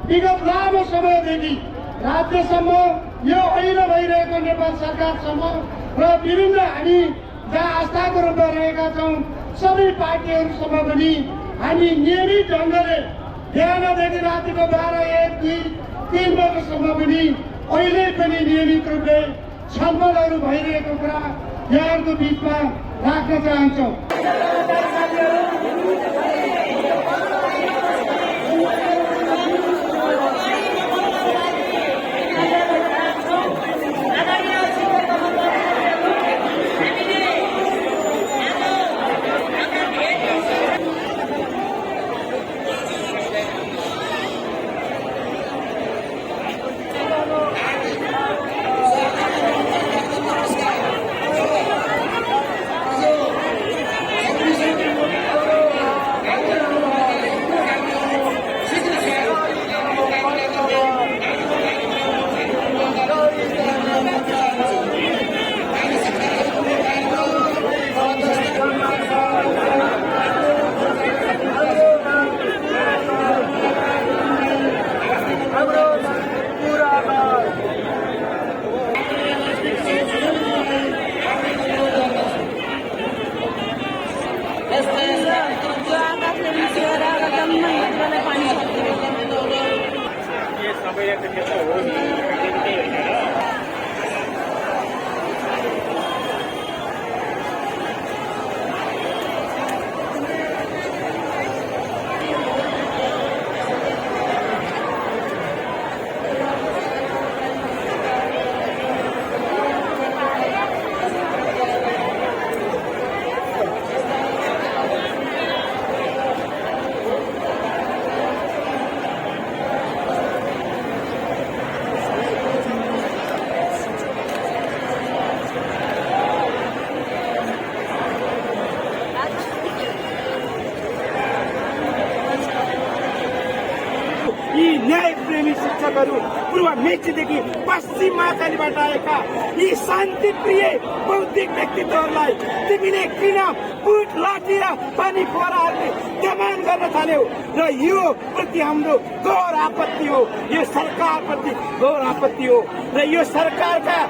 विगत लामो समयदेखि राज्यसम्म यो अहिले भइरहेको नेपाल सरकारसम्म र विभिन्न हामी जहाँ आस्थाको रूपमा रहेका छौँ सबै पार्टीहरूसम्म पनि हामी नियमित ढङ्गले बिहानदेखि रातिको 12, 1, 2, 3 बजेसम्म पनि अहिले पनि नियमित रूपले छलफलहरू भइरहेको कुरा यहाँहरूको बिचमा राख्न चाहन्छौँ। न्याय प्रेमी शिक्षकहरू पूर्व मेचीदेखि पश्चिम महाकालीबाट आएका यी शान्तिप्रिय बौद्धिक व्यक्तित्वहरूलाई तिमीले किन बुट लाठी र पानी फोराहरूले दमन गर्न थाल्यौ र यो प्रति हाम्रो घोर आपत्ति हो। यो सरकारप्रति घोर आपत्ति हो र यो सरकारका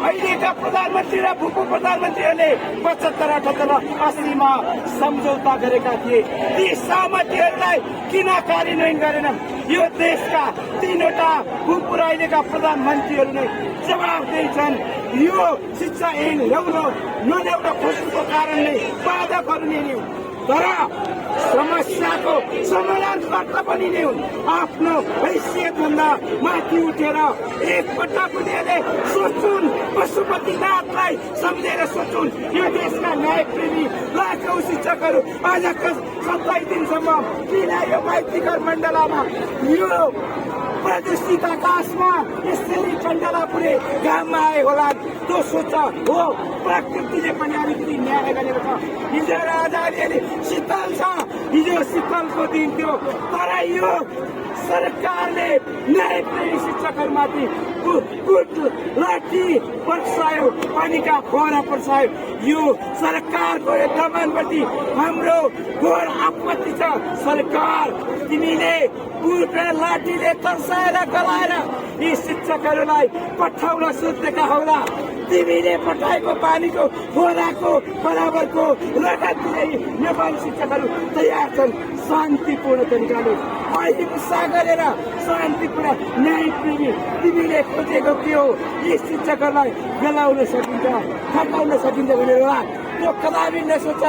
अहिलेका प्रधानमन्त्री र उप प्रधानमन्त्रीहरूले 75, 78, 80 मा सम्झौता गरेका थिए। ती सहमतिहरूलाई किन कार्यान्वयन गरेनन्? यो देशका 3वटा भूतपूर्व अहिलेका प्रधानमन्त्रीहरू नै जवाफदेही छन्। यो शिक्षा ऐन नल्याउन खोज्नुको कारणले बाधकहरू नै हुन्, तर समस्याको समाधान गर्न पनि नै हुन्। आफ्नो हैसियत भन्दा माथि उठेर एकपटक उनीहरूले सोचुन्, पशुपतिनाथलाई सम्झेर सोचुन्। यो देशका न्यायप्रेमी लाखौं शिक्षकहरू आजको 27 दिनसम्म किन यो माइतीघर मण्डलामा यो प्रदूषित आकाशमा यसरी चण्डला पुरे घाममा आए होला? त्यो सोच हो प्रकृतिले पनि अलिकति न्याय गरेको छ। हिजो राजाले शीतल छ, हिजो शीतलको दिन थियो, तर यो सरकारले न्यायप्रेमी शिक्षकहरूमाथि कुट लाठी बर्सायो, पानीका फोहरा बर्सायो। यो सरकारको यो दमनप्रति हाम्रो घोर आपत्ति छ। सरकार, तिमीले कुट र लाठीले तर्साएर गलाएर यी शिक्षकहरूलाई पठाउन सोचेका होला। तिमीले पठाएको पानीको फोहराको बराबरको रगत दिने नेपाली शिक्षकहरू तयार छन्। शान्तिपूर्ण तरिकाले अहिंसा गरेर शान्तिपूर्ण न्यायप्रेमी तिमीले खोजेको के हो? यी शिक्षकहरूलाई गलाउन सकिन्छ, थकाउन सकिन्छ भनेर होला? त्यो कदापि नसोच।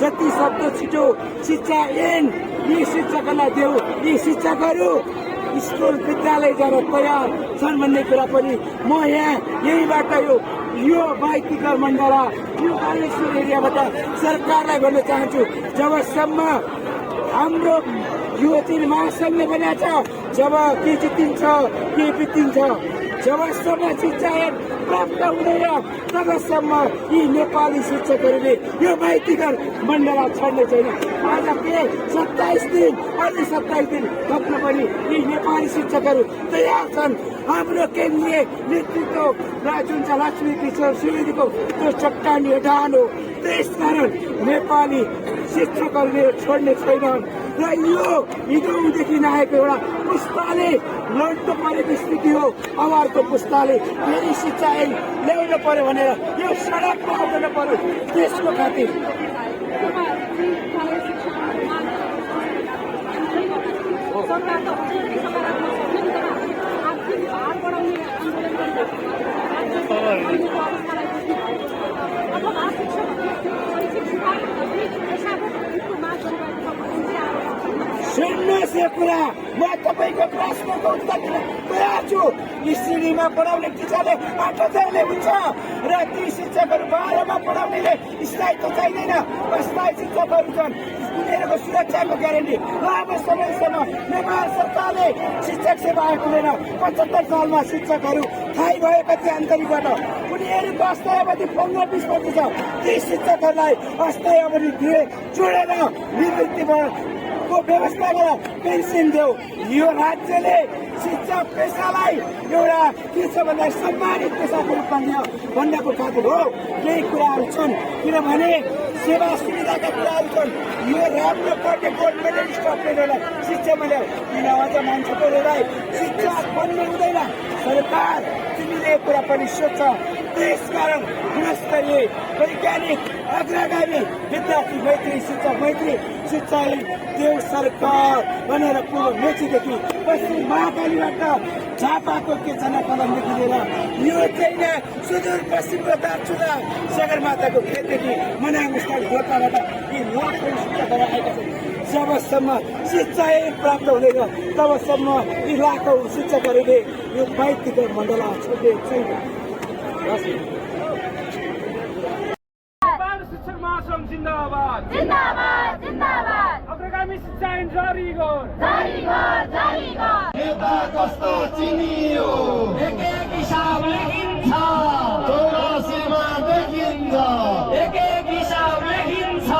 जति सक्दो छिटो शिक्षा ऐन यी शिक्षकहरूलाई देऊ। यी शिक्षकहरू स्कुल विद्यालय जान तयार छन् भन्ने कुरा पनि म यहाँ यहीबाट यो बाइकिकर मण्डला यो बालेश्वर एरियाबाट सरकारलाई भन्न चाहन्छु, जबसम्म हाम्रो युवती महासंघले भनेको छ जब के जितिन्छ के बितिन्छ, जबसम्म शिक्षा ऐन प्राप्त हुँदैन तबसम्म यी नेपाली शिक्षकहरूले यो बाइकिकर मण्डला छोड्ने छैन। आज के 27 दिन अनि 27 दिन थप्न पनि यी नेपाली शिक्षकहरू तयार छन्। हाम्रो केन्द्रीय नेतृत्व जुन छ लक्ष्मी किशोर सुवेदीको त्यो चट्टानी उडान हो, त्यसकारण नेपाली शिक्षकहरूले छोड्ने छैनन् र यो हिजोदेखि आएको एउटा पुस्ताले लड्नु परेको स्थिति हो। अब अर्को पुस्ताले फेरि शिक्षा ऐन ल्याउनु पर्यो भनेर यो सडकमा आउनु पर्यो देशको खातिर। सुन्नुहोस् यो कुरा, म तपाईँको प्रश्नको उत्तर दिन तयार छु। स्त्रीमा पढाउने टिचरले 8,000ले हुन्छ र ती शिक्षकहरू 12मा पढाउनेले स्थायित्व चाहिँदैन। अस्थायी शिक्षकहरू छन्, उनीहरूको सुरक्षाको ग्यारेन्टी लामो समयसम्म नेपाल सरकारले शिक्षक सेवा खुलेन। 75 सालमा शिक्षकहरू थाहै भयो कति आन्तरिकबाट उनीहरूको अस्थायी अवधि 15-20 वर्ष छ। ती शिक्षकहरूलाई अस्थायी अवधि जोडेर निवृत्तिमा को व्यवस्था गरेर पेन्सन देऊ। यो राज्यले शिक्षा पेसालाई एउटा के छ भन्दा सम्मानित पेसाको रूपमा लियो भन्नको खातिर हो। यही कुराहरू छन्, किनभने सेवा सुविधाका कुराहरू छन्। यो राम्रो पढ्ने गोल्ड मेडलिस्ट अप्रेटरलाई शिक्षामा ल्याऊ, किन अझ मान्छेकोलाई शिक्षा बन्ने हुँदैन। सरकार तिमीले कुरा पनि सोध्छ। त्यसकारण गुणस्तरीय वैज्ञानिक अग्रगामी विद्यार्थी मैत्री शिक्षा मैत्री शिक्षा देव सरकार भनेर पूर्व मेचीदेखि पश्चिम महाकालीबाट झापाको के कदमदेखि लिएर यो चाहिँ सुदूर पश्चिमको दार्चुला सगरमाथाको खेतदेखि मनाङस्थल गोपाबाट यी लाखौँ शिक्षकहरू आएका छन्। जबसम्म शिक्षा प्राप्त हुँदैन तबसम्म यी लाखौँ शिक्षकहरूले यो बाइकिकर मण्डला छोड्ने छैन। शिक्षक महासंघ जिन्दाबाद जिन्दाबाद जिन्दाबाद। अग्रगामी शिक्षा ऐन जारी गर नेता कस्तो चिनियो एक हिसाब लेखिन्छ 84 मा देखिन्छ एक हिसाब लेखिन्छ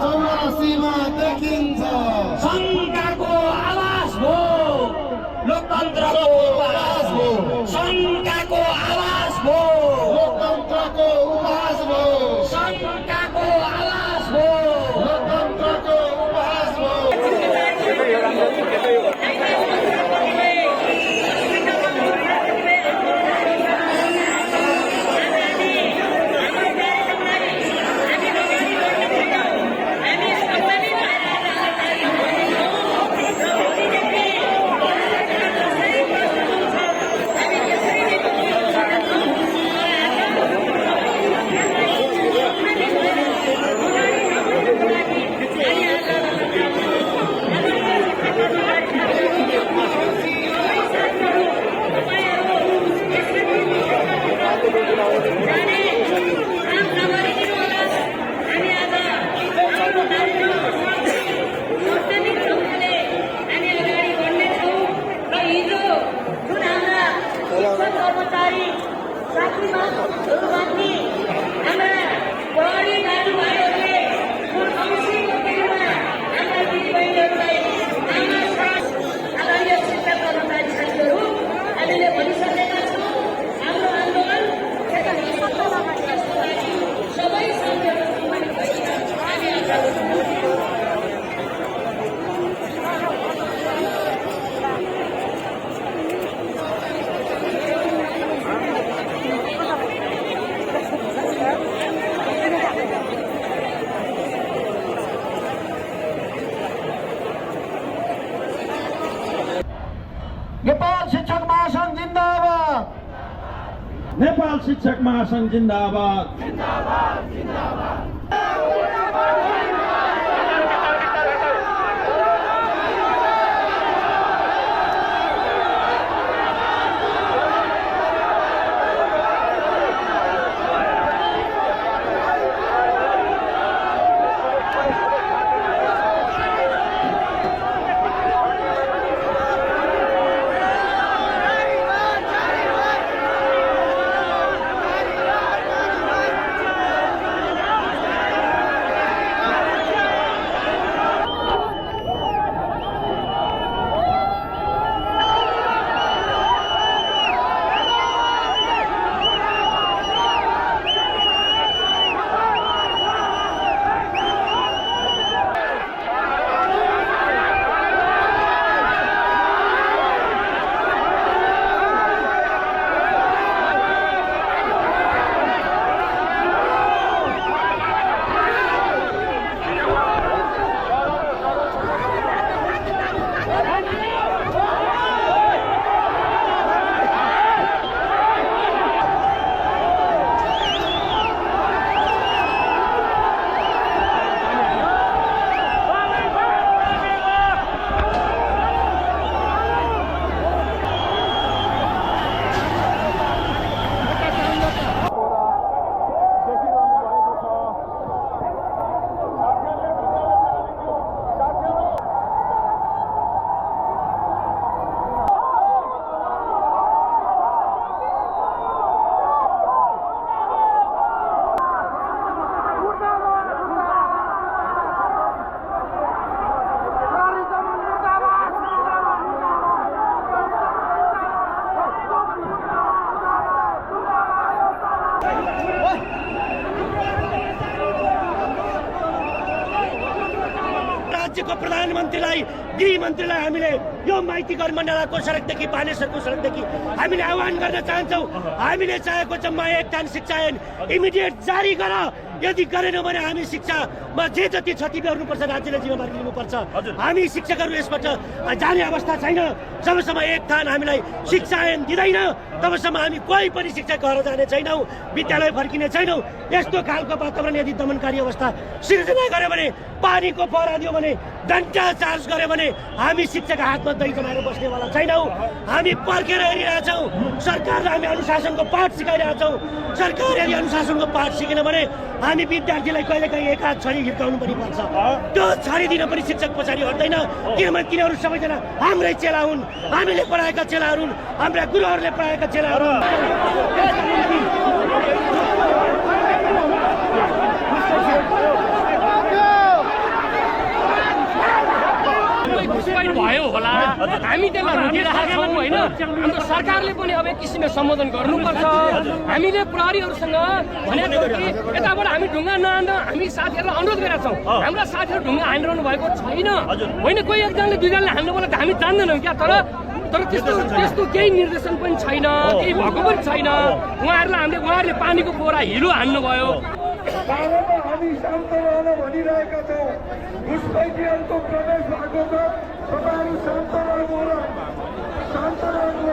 84 मा देखिन्छ शङ्काको आवाज हो लोकतन्त्रको आवाज हो शङ्काको आवाज हो लोकतन्त्रको उपहास हो शङ्काको आवाज हो लोकतन्त्रको उपहास हो कर्मचारी साथीमा दुर्भाग्य हाम्रा बढी दाजुभाइहरूले जुन औँसीको दिनमा हाम्रा दिदीबहिनीहरूलाई हाम्रा आदरणीय शिक्षक कर्मचारी साथीहरू हामीले भनिसकेका छौँ। हाम्रो आन्दोलन सबै साथीहरू हामी नेपाल शिक्षक महासंघ जिन्दाबाद नेपाल शिक्षक महासंघ जिन्दाबाद अहिलेको प्रधानमन्त्रीलाई गृहमन्त्रीलाई हामीले यो माइतीघर मण्डलाको सडकदेखि बानेश्वरको सडकदेखि हामीले आह्वान गर्न चाहन्छौँ। हामीले चाहेको जम्मा एक थान शिक्षा ऐन इमिडिएट जारी गर। यदि गरेनौँ भने हामी शिक्षामा जे जति क्षति बेहोर्नुपर्छ राज्यले जिम्मेवारी लिनुपर्छ। हामी शिक्षकहरू यसबाट जाने अवस्था छैन। जबसम्म एक थान हामीलाई शिक्षा ऐन दिँदैन तबसम्म हामी कोही पनि शिक्षक घर जाने छैनौँ, विद्यालय फर्किने छैनौँ। यस्तो खालको वातावरण यदि दमनकारी अवस्था सिर्जना गर्यो भने, पानीको पहरा दियो भने, डन्टा चार्ज गर्यो भने हामी शिक्षक हातमा दही जमाएर बस्नेवाला छैनौँ। हामी पर्खेर हेरिरहेछौँ। सरकारलाई हामी अनुशासनको पाठ सिकाइरहेछौँ। सरकार यदि अनुशासनको पाठ सिकेन भने हामी विद्यार्थीलाई कहिलेकाहीँ एक हात छडी हिर्काउनु पनि पर्छ। त्यो छडी दिन पनि शिक्षक पछाडि हट्दैन, किनभने तिनीहरू सबैजना हाम्रै चेला हुन्। हामीले पढाएका चेलाहरू हुन्, हाम्रा गुरुहरूले पढाएका चेलाहरू हुन्। भयो होला, हामी त्यसलाई रोकिरहेका छौँ होइन। हाम्रो सरकारले पनि अब एक किसिमले सम्बोधन गर्नुपर्छ। हामीले प्रहरीहरूसँग भनेको कि यताबाट हामी ढुङ्गा नहान्न, हामी साथीहरूलाई अनुरोध गरेका छौँ। हाम्रा साथीहरू ढुङ्गा हानिरहनु भएको छैन होइन। कोही एकजनाले दुईजनाले हान्नु पर्ला त हामी जान्दैनौँ क्या। तर त्यस्तो केही निर्देशन पनि छैन, केही भएको पनि छैन। उहाँहरूले पानीको पोरा हिलो हान्नुभयो। हामी शान्त रहन भनिरहेका छौँ। घुसपैठीहरूको प्रवेश भएको छ, तपाईँहरू शान्त रहनु र शान्त रहनु।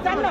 जान्न